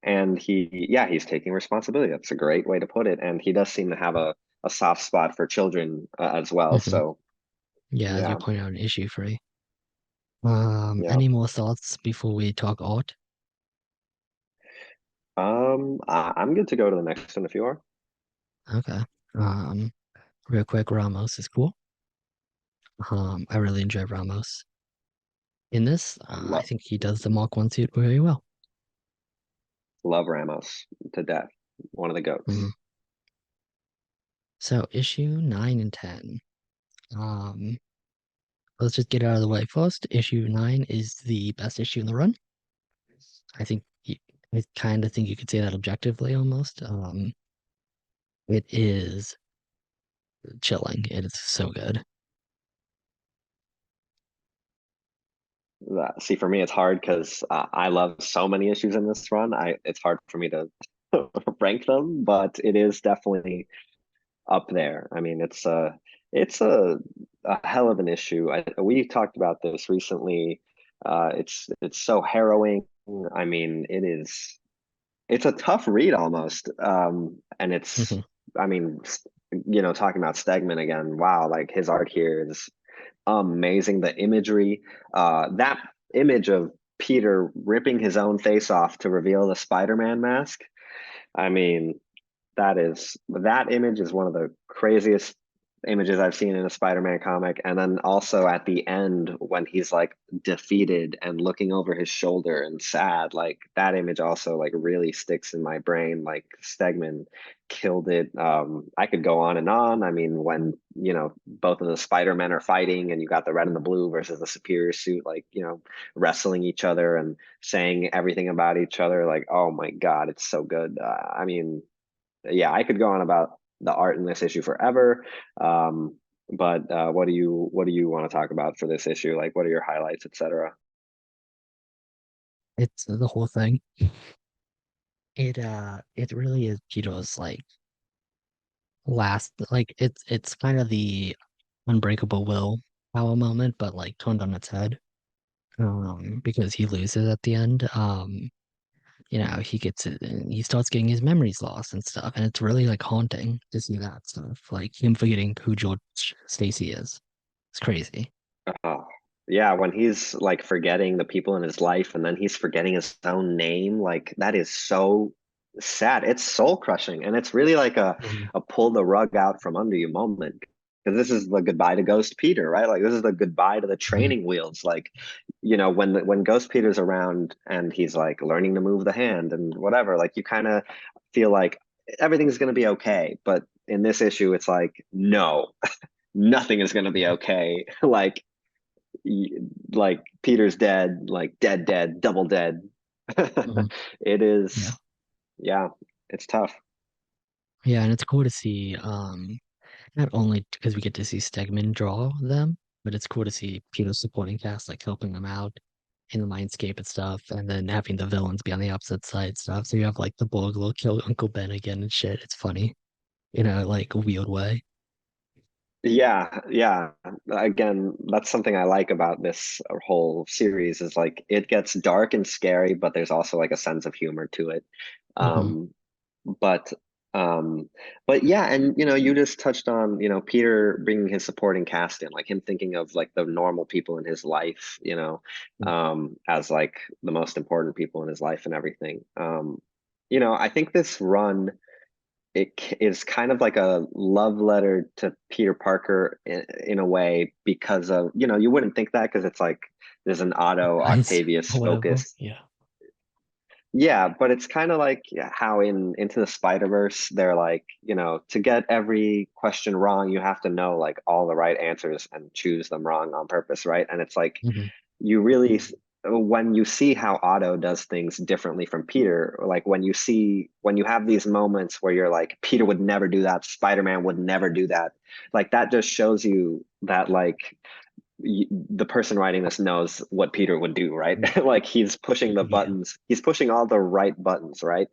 And he's taking responsibility. That's a great way to put it. And he does seem to have a soft spot for children as well. Hmm. So Yeah, as you yeah, point out, an issue free. yeah. Any more thoughts before we talk art? I'm good to go to the next one if you are. Okay. Um, Real quick, Ramos is cool. I really enjoy Ramos in this. I Love think he does the Mark One suit very well. love Ramos to death. One of the Mhm. goats. So issue 9 and 10. Um, let's just get it out of the way first. Issue 9 is the best issue in the run. I think I kind of think you could say that objectively almost. It is chilling. It is so good. See, for me, it's hard because I love so many issues in this run. It's hard for me to rank them, but it is definitely up there. I mean, it's a hell of an issue. We talked about this recently. It's so harrowing. I mean, it's a tough read almost. And Mhm. I mean, talking about Stegman again. Wow, like his art here is amazing. The imagery, that image of Peter ripping his own face off to reveal the Spider-Man mask. I mean, that image is one of the craziest images I've seen in a Spider-Man comic. And then also at the end when he's like defeated and looking over his shoulder and sad, like that image also like really sticks in my brain. Like Stegman killed it. I could go on and on. I mean, when both of the Spider-Men are fighting and you got the red and the blue versus the superior suit, like wrestling each other and saying everything about each other, like oh my God, it's so good. I mean, yeah, I could go on about the art in this issue forever. Um, but what do you want to talk about for this issue? Like, what are your highlights, etc.? It's the whole thing. It really is Peter's like last, like it's kind of the unbreakable will power moment, but like turned on its head. Because he loses at the end. He gets it and he starts getting his memories lost and stuff, and it's really like haunting to see that stuff, like him forgetting who George Stacy is. It's crazy. Oh, yeah, when he's like forgetting the people in his life and then he's forgetting his own name, like that is so sad. It's soul crushing. And it's really like a, Mhm. a pull the rug out from under you moment. Because this is the goodbye to Ghost Peter, right? Like this is the goodbye to the Mhm. training wheels. Like, when Ghost Peter's around and he's like learning to move the hand and whatever, like you kind of feel like everything's gonna be okay. But in this issue, it's like, no, nothing is gonna be okay. Like Peter's dead, like dead, dead, double dead. Mhm. It Yeah. is, yeah, it's tough. Yeah, and it's cool to see, not only because we get to see Stegman draw them, but it's cool to see Peter's supporting cast like helping them out in the mindscape and stuff, and then having the villains be on the opposite side stuff. So you have like the Borglo kill Uncle Ben again and shit. It's funny in a like weird way. Yeah, yeah. Again, that's something I like about this whole series is like it gets dark and scary, but there's also like a sense of humor to it. Hmm. Um, but um, but yeah, and you just touched on Peter bringing his supporting cast in, like him thinking of like the normal people in his life, as like the most important people in his life and everything. I think this run is kind of like a love letter to Peter Parker in a way because of you wouldn't think that because it's like there's an Otto Guys, Octavius or whatever. focus. Yeah. Yeah, but it's kind of like how in Into the Spider-Verse they're like, to get every question wrong, you have to know like all the right answers and choose them wrong on purpose, right? And it's like Hmm. you really when you see how Otto does things differently from Peter, like when you have these moments where you're like, Peter would never do that, Spider-Man would never do that, like that just shows you that like the person writing this knows what Peter would do, right? Like he's pushing the Yeah. buttons, he's pushing all the right buttons, right?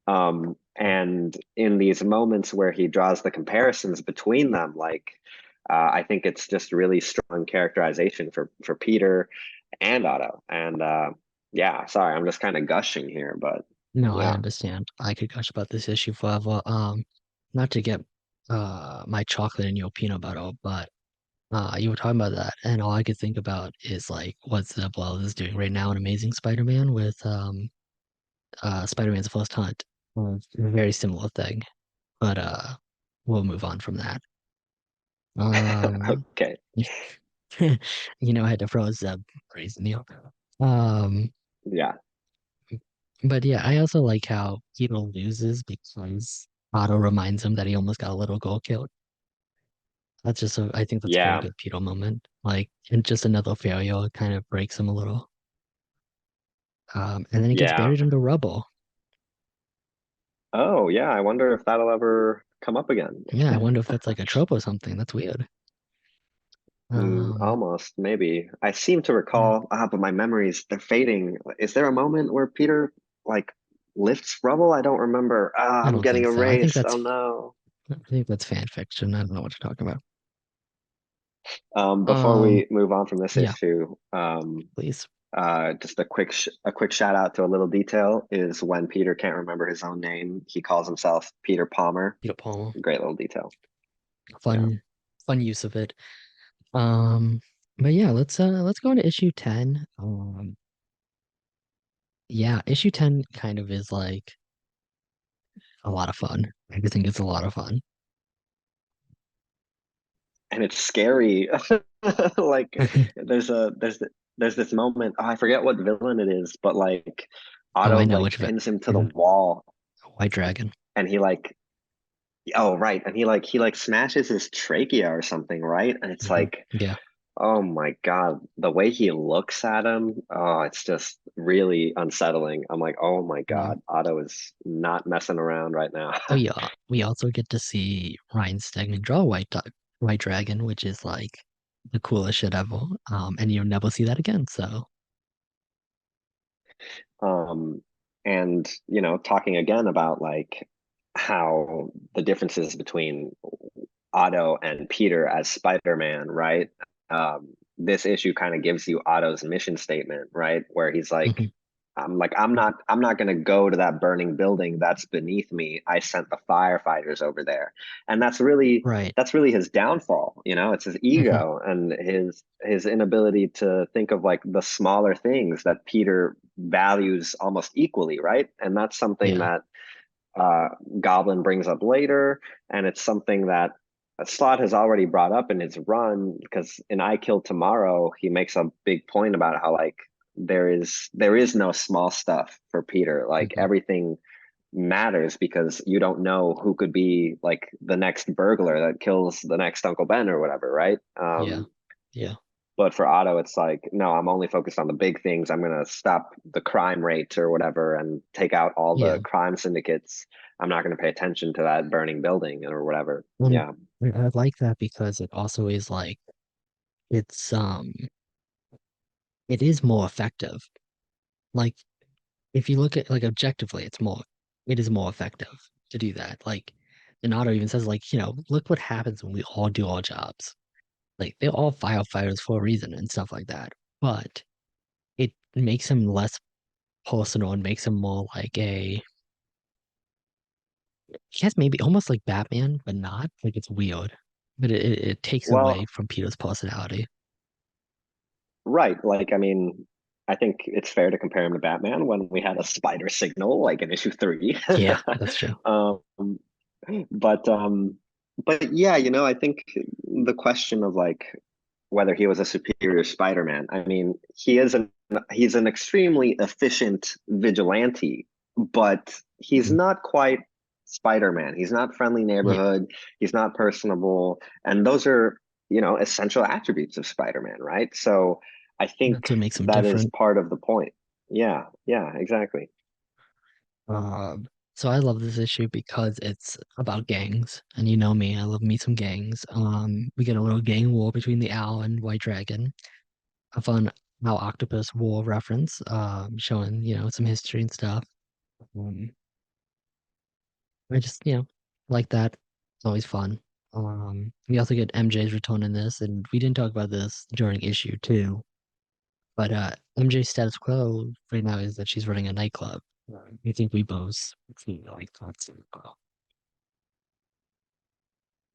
And in these moments where he draws the comparisons between them, like I think it's just really strong characterization for Peter and Otto. And yeah, sorry, I'm just kind of gushing here, but No, I yeah. understand. I could gush about this issue forever. Not to get my chocolate in your peanut butter, but you were talking about that, and all I could think about is like what Zeb Wells is doing right now in Amazing Spider-Man with Spider-Man's First Hunt. A very similar thing, but we'll move on from that. Um, Okay. I had to throw a Zeb praise in you. Um, Yeah. but yeah, I also like how Peter loses because Otto reminds him that he almost got a little girl killed. I think that's a very Yeah. good Peter moment. Like, and just another failure kind of breaks him a little. And then he gets Yeah. buried under rubble. Oh, yeah. I wonder if that'll ever come up again. Yeah, I wonder if that's like a trope or something. That's weird. Um, Almost, maybe. I seem to yeah, recall, but my memories, they're fading. Is there a moment where Peter like lifts rubble? I don't remember. Ah, I I'm don't getting think so. erased. Oh no. I think that's fan fiction. I don't know what you're talking about. Before Um, we move on from this yeah, issue, please. just a quick shout out to a little detail is when Peter can't remember his own name, he calls himself Peter Palmer. Peter Palmer. Great little detail. Yeah. Fun, fun use of it. Um, but yeah, let's go into issue 10. yeah, issue 10 kind of is like a lot of fun. I just think it's a lot of fun. And it's scary. Like there's this moment. Oh, I forget what villain it is, but like Oh, Otto I know like which of it. pins him to the Mhm. wall, White Dragon. and he like oh right, and he like smashes his trachea or something, right? And it's like Yeah. oh my God, the way he looks at him, oh, it's just really unsettling. I'm like, oh my Mhm. God, Otto is not messing around right now. Oh yeah, we also get to see Ryan Stegman draw White Dragon, which is like the coolest shit ever. And you'll never see that again. So, Um, and talking again about like how the differences between Otto and Peter as Spider-Man, right? This issue kind of gives you Otto's mission statement, right? Where he's like, mhm, I'm not gonna go to that burning building that's beneath me. I sent the firefighters over there. And right. that's really his downfall, it's his Mhm, ego and his inability to think of like the smaller things that Peter values almost equally, right? And that's something yeah. that uh, Goblin brings up later, and it's something that Slott has already brought up in his run because in I Kill Tomorrow he makes a big point about how like there is no small stuff for Peter. Like mhm, everything matters because you don't know who could be like the next burglar that kills the next Uncle Ben or whatever, right? yeah. Yeah. But for Otto, it's like, no, I'm only focused on the big things. I'm going to stop the crime rate or whatever and take out all Yeah. the crime syndicates. I'm not going to pay attention to that burning building or whatever. Um, Yeah. I like that because it also is like it's it is more effective. Like if you look at like objectively, it is more effective to do that. Like Donato even says like, look what happens when we all do our jobs. Like they're all firefighters for a reason and stuff like that. But it makes him less personal and makes him more like I guess maybe almost like Batman, but not. Like it's weird. But it takes away Well, from Peter's personality. right. Like, I mean, I think it's fair to compare him to Batman when we had a spider signal, like in issue three. Yeah, that's true. um, but but yeah, I think the question of like whether he was a superior Spider-Man. I mean, he's an extremely efficient vigilante, but he's Mhm. not quite Spider-Man. He's not friendly Yeah, neighborhood, he's not personable, and those are, essential attributes of Spider-Man, right? So I that's think what makes him that is different. part of the point. Yeah, yeah, exactly. So I love this issue because it's about gangs, and you know me, I love me some gangs. We get a little gang war between the Owl and White Dragon. A fun Owl Octopus War reference, showing some history and stuff. Um, I just like that. It's always fun. We also get MJ's return in this, and we didn't talk about this during issue 2, but MJ's status quo right now is that she's running a nightclub. I think we both feel like that's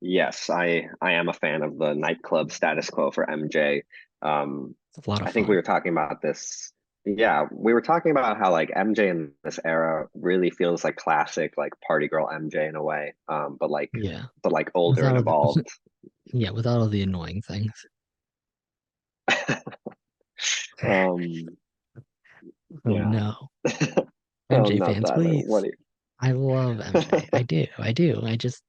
Yes, I am a fan of the nightclub status quo for MJ. Um, a lot of I think we fun. were talking about this. Yeah, we were talking about how like MJ in this era really feels like classic like party girl MJ in a way, Yeah. but like older Without and all the evolved. yeah, without all the annoying things. Um, Oh yeah. no. Oh MJ no, fans, Tyler, what please. do I love MJ. I do. I do. I just,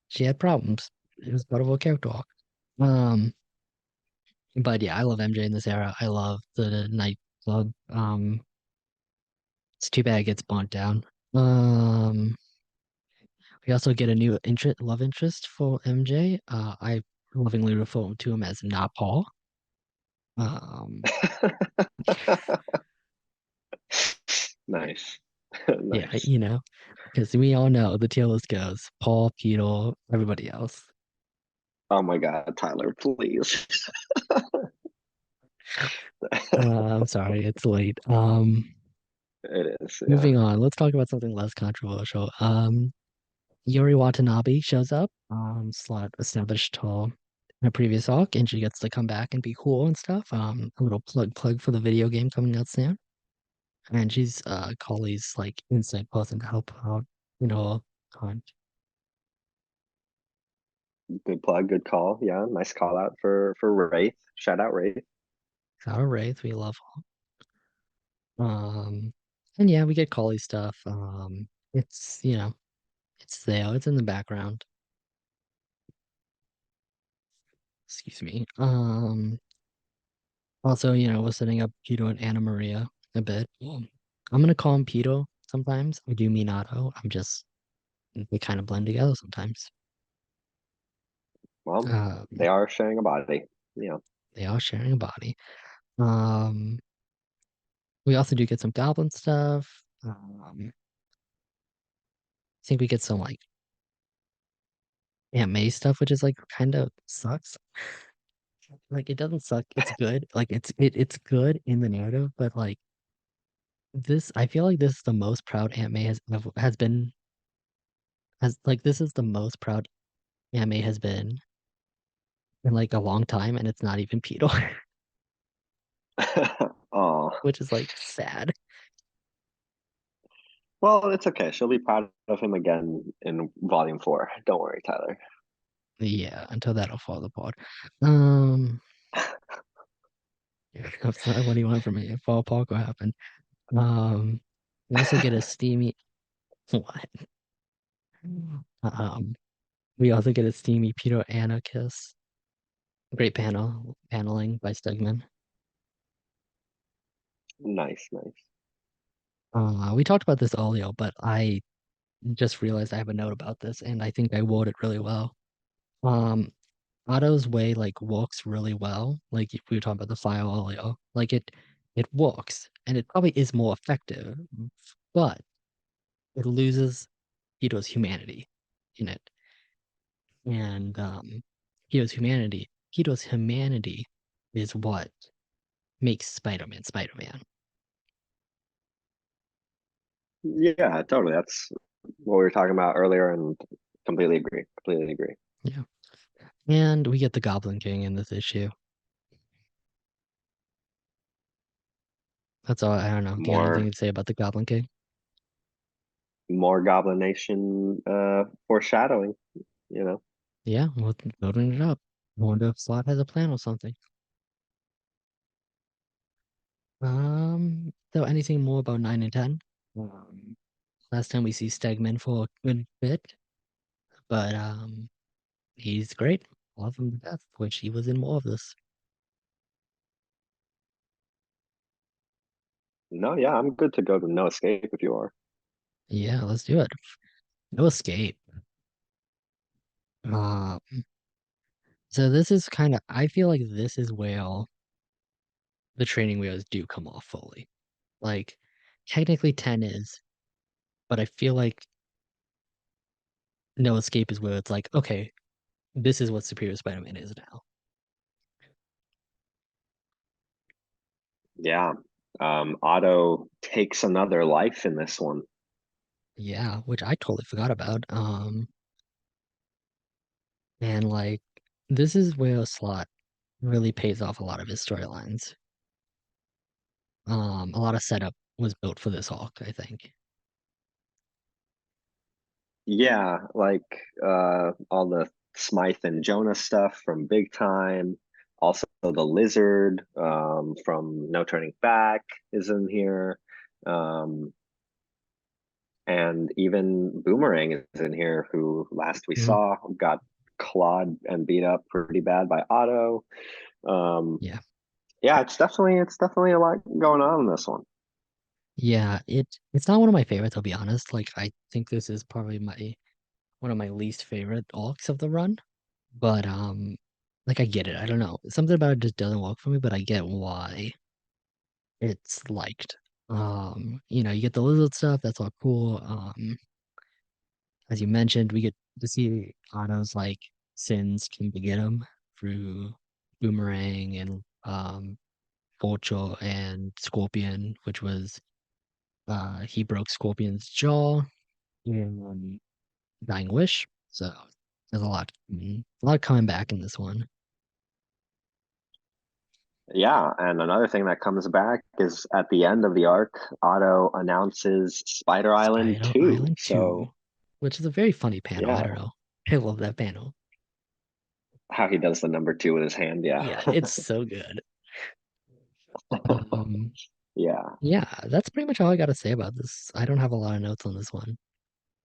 she had problems. It was part of her character arc. Um, but yeah, I love MJ in this era. I love the nightclub. It's too bad it gets burnt down. Um, we also get a new love interest for MJ. I lovingly refer to him as not Paul. Um, Nice. yeah, Nice. because we all know the tier list goes Paul, Peter, everybody else. Oh my God, Tyler, please. I'm sorry, it's late. It is, yeah. Moving on, let's talk about something less controversial. Yuri Watanabe shows up. Slot established her in a previous arc, and she gets to come back and be cool and stuff. A little plug for the video game coming out soon. And she's Collie's like inside person to help out, you know, con Good plug, good call. Yeah, nice call out for Wraith. Shout out Wraith. out of Wraith. We love um and yeah, we get Collie stuff. It's it's there, it's in the background. Excuse me. Also, we're setting up Pito and Anna Maria a bit. I'm gonna call him Pito sometimes. I do mean Otto. They kind of blend together sometimes. Well, Um, they are sharing a body. Yeah, they are sharing a body. Um, we also do get some goblin stuff. I think we get some like Aunt May stuff, which is like kind of sucks. Like it doesn't suck. It's good. Like it's good in the narrative, but like I feel like this is the most proud Aunt May has been has like this is the most proud Aunt May has been in like a long time, and it's not even Peter, oh, which is like sad. well, it's okay. She'll be proud of him again in volume 4. Don't worry, Tyler. Yeah, until that'll fall apart. Um, that's not what he wanted from me. Fall apart what happened. Um, we also get a steamy what? Um, we also get a steamy Peter Anna kiss. Great paneling by Stegman. Nice, nice. We talked about this earlier, but I just realized I have a note about this, and I think I wrote it really well. Um, Otto's way like works really well. Like if we were talking about the fire earlier, like it works, and it probably is more effective, but it loses Hito's humanity in it. And Hito's humanity is what makes Spider-Man Spider-Man. Yeah, totally. That's what we were talking about earlier, and completely agree. Completely agree. Yeah. And we get the Goblin King in this issue. That's all. I don't know. Do you got anything More, to say about the Goblin King? more Goblin Nation foreshadowing. You know. Yeah, well, building it up. I wonder if Slot has a plan or something. So anything more about 9 and 10? Um, Last time we see Stegman for a good bit, but he's great. Love him to death, which he was in more of this. No, yeah, I'm good to go to No Escape if you are. Yeah, let's do it. No escape. Um, so this is kind of, I feel like this is where the training wheels do come off fully. Like, technically 10 is, but I feel like no escape is where it's like, okay, this is what Superior Spider-Man is now. Yeah. Otto takes another life in this one. Yeah, which I totally forgot about. And like, this is where Slot really pays off a lot of his storylines. A lot of setup was built for this arc, I think. Yeah, like all the Smythe and Jonah stuff from Big Time. Also, the Lizard from No Turning Back is in here. Um, and even Boomerang is in here, who last we Mhm. saw got clawed and beat up pretty bad by Otto. Um, Yeah. yeah, it's definitely a lot going on in this one. Yeah, it's not one of my favorites, I'll be honest. Like I think this is probably my one of my least favorite arcs of the run. But like I get it. I don't know. Something about it just doesn't work for me, but I get why it's liked. You get the lizard stuff, that's all cool. As you mentioned, we get to see Otto's like sins can begin him through Boomerang and Vulture and Scorpion, which was he broke Scorpion's jaw in Dying Wish. So there's a lot coming back in this one. Yeah, and another thing that comes back is at the end of the arc, Otto announces Spider Island Spider 2. Island 2, So, which is a very funny panel. I yeah, don't know. I love that panel. how he does the number two with his hand. Yeah. Yeah, it's so good. Um, Yeah. yeah, that's pretty much all I got to say about this. I don't have a lot of notes on this one.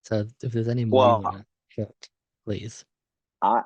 So if there's any more you want Well, to hit, please. I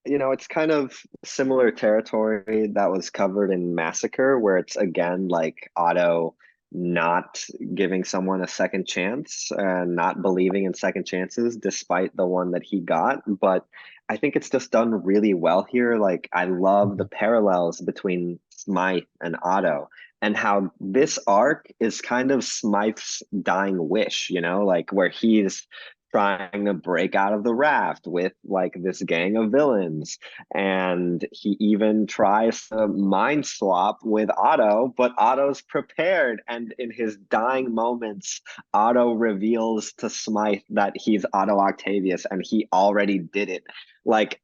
it's kind of similar territory that was covered in Massacre, where it's again like Otto not giving someone a second chance and not believing in second chances despite the one that he got. But I think it's just done really well here. Like, I love the Mhm. parallels between Smythe and Otto and how this arc is kind of Smythe's dying wish, like where he's trying to break out of the raft with like this gang of villains. And he even tries to mind swap with Otto, but Otto's prepared. And in his dying moments, Otto reveals to Smythe that he's Otto Octavius and he already did it. Like,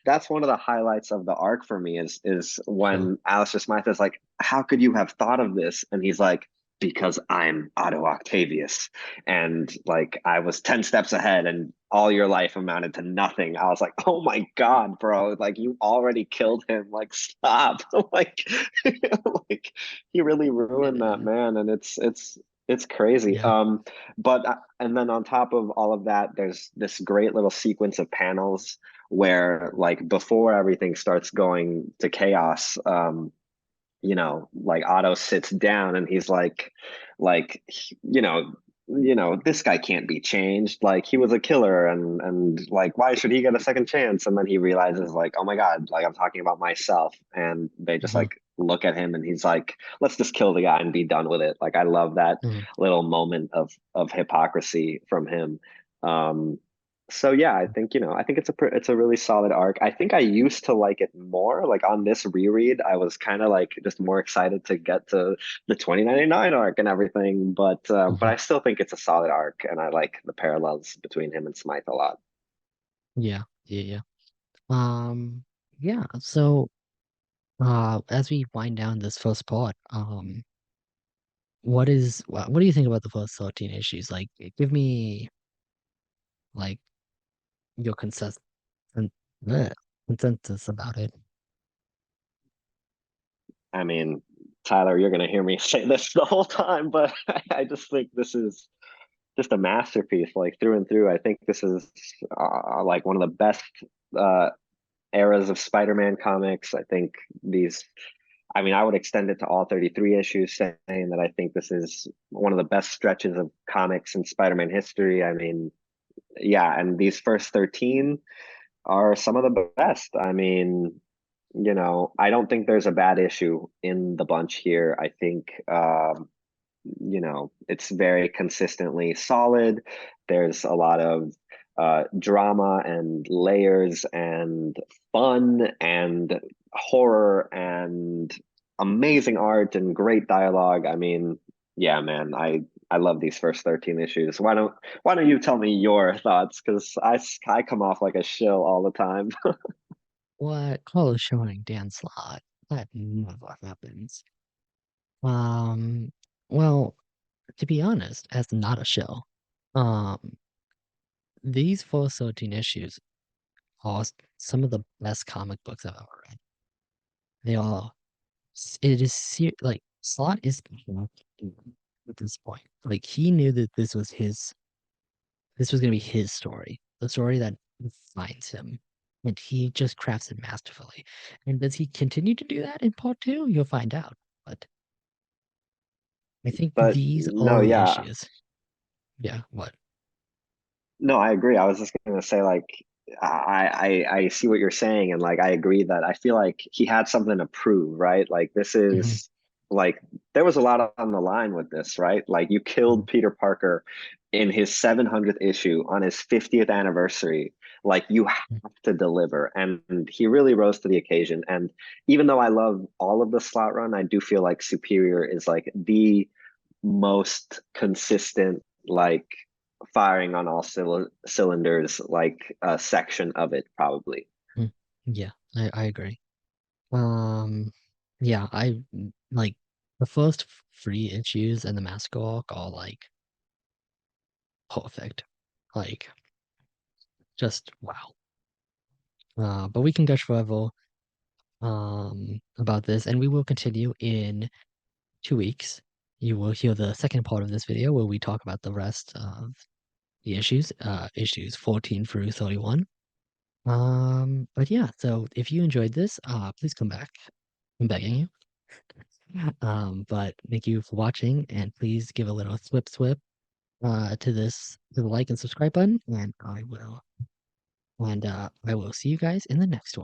that's one of the highlights of the arc for me is Sure. when Alistair Smythe is like, how could you have thought of this? And he's like, because I'm Otto Octavius. And like, I was 10 steps ahead and all your life amounted to nothing. I was like, oh my God, bro, like you already killed him. Like, stop. Like, like he really ruined that Yeah. man. And it's crazy. Yeah. But and then on top of all of that, there's this great little sequence of panels where like before everything starts going to chaos, like Otto sits down and he's like, this guy can't be changed. Like, he was a killer, and like, why should he get a second chance? And then he realizes, like, oh my God, like I'm talking about myself. And they just Mhm. like look at him and he's like, let's just kill the guy and be done with it. Like, I love that Mhm. little moment of hypocrisy from him. Um, so yeah, I think it's a really solid arc. I think I used to like it more. Like, on this reread, I was kind of like just more excited to get to the 2099 arc and everything. But Mhm. I still think it's a solid arc, and I like the parallels between him and Smythe a lot. Yeah. Yeah. Yeah. Um, yeah. So, as we wind down this first part, what do you think about the first 13 issues? Like, give me like your con- bleh, consensus about it. I mean, Tyler, you're gonna hear me say this the whole time, but I just think this is just a masterpiece, like through and through. I think this is like one of the best uh, eras of Spider-Man comics. I think these I mean, I would extend it to all 33 issues, saying that I think this is one of the best stretches of comics in Spider-Man history. I mean, yeah, and these first 13 are some of the best. I mean, I don't think there's a bad issue in the bunch here. I think, it's very consistently solid. There's a lot of drama and layers and fun and horror and amazing art and great dialogue. I mean, yeah, man, I love these first 13 issues. Why don't you tell me your thoughts? Because I come off like a shill all the time. What clothes showing Dan Slott? That never happens. Um, well, to be honest, as not a show, um, these first 13 issues are some of the best comic books I've ever read. They are, it is like Slott is at this point. Like, he knew that this was going to be his story, the story that defines him. And he just crafts it masterfully. And does he continue to do that in part two? You'll find out. But I think But these no, early yeah, issues, yeah, what? no, I agree. I was just gonna say, like, I see what you're saying, and like I agree that I feel like he had something to prove, right? Like, this Hmm. is like there was a lot on the line with this, right? Like, you killed Peter Parker in his 700th issue on his 50th anniversary. Like, you have to deliver, and he really rose to the occasion. And even though I love all of the Slot Run, I do feel like Superior is like the most consistent, like firing on all cylinders, like a section of it, probably. Mm. Yeah, I agree. Um, yeah, I like the first three issues and the Massacre arc are like perfect. Like just wow. But we can gush forever about this, and we will continue in 2 weeks. You will hear the second part of this video where we talk about the rest of the issues, issues 14 through 31. But yeah, so if you enjoyed this, please come back. I'm begging you. But thank you for watching, and please give a little swip to the like and subscribe button, and I will see you guys in the next one.